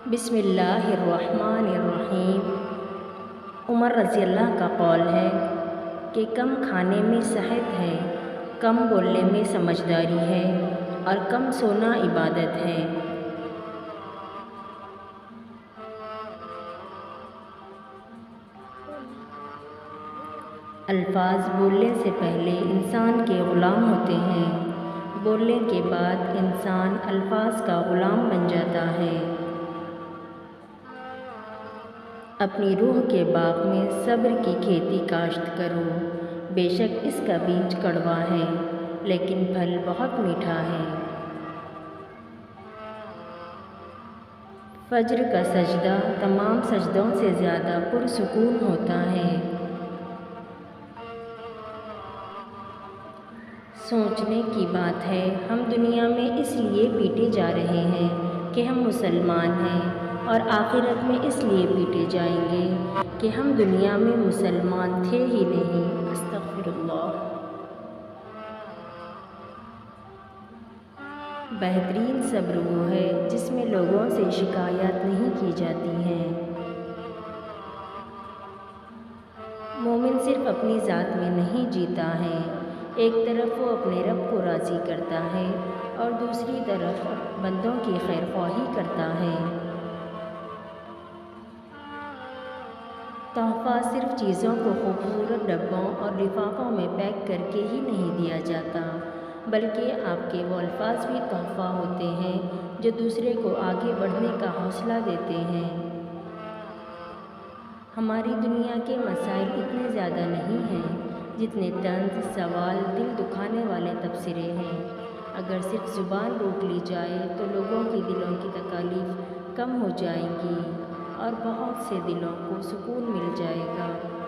بسم اللہ الرحمن الرحیم۔ عمر رضی اللہ کا قول ہے کہ کم کھانے میں صحت ہے، کم بولنے میں سمجھداری ہے اور کم سونا عبادت ہے۔ الفاظ بولنے سے پہلے انسان کے غلام ہوتے ہیں، بولنے کے بعد انسان الفاظ کا غلام بن جاتا ہے۔ اپنی روح کے باغ میں صبر کی کھیتی کاشت کرو، بے شک اس کا بیج کڑوا ہے لیکن پھل بہت میٹھا ہے۔ فجر کا سجدہ تمام سجدوں سے زیادہ پرسکون ہوتا ہے۔ سوچنے کی بات ہے، ہم دنیا میں اس لیے پیٹے جا رہے ہیں کہ ہم مسلمان ہیں اور آخرت میں اس لیے پیٹے جائیں گے کہ ہم دنیا میں مسلمان تھے ہی نہیں۔ استغفر اللہ۔ بہترین صبر وہ ہے جس میں لوگوں سے شکایات نہیں کی جاتی ہیں۔ مومن صرف اپنی ذات میں نہیں جیتا ہے، ایک طرف وہ اپنے رب کو راضی کرتا ہے اور دوسری طرف بندوں کی خیر خواہی کرتا ہے۔ تحفہ صرف چیزوں کو خوبصورت ڈبوں اور لفافوں میں پیک کر کے ہی نہیں دیا جاتا، بلکہ آپ کے وہ الفاظ بھی تحفہ ہوتے ہیں جو دوسرے کو آگے بڑھنے کا حوصلہ دیتے ہیں۔ ہماری دنیا کے مسائل اتنے زیادہ نہیں ہیں جتنے طنز، سوال، دل دکھانے والے تبصرے ہیں۔ اگر صرف زبان روک لی جائے تو لوگوں کی دلوں کی تکالیف کم ہو جائیں گی اور بہت سے دلوں کو سکون مل جائے گا۔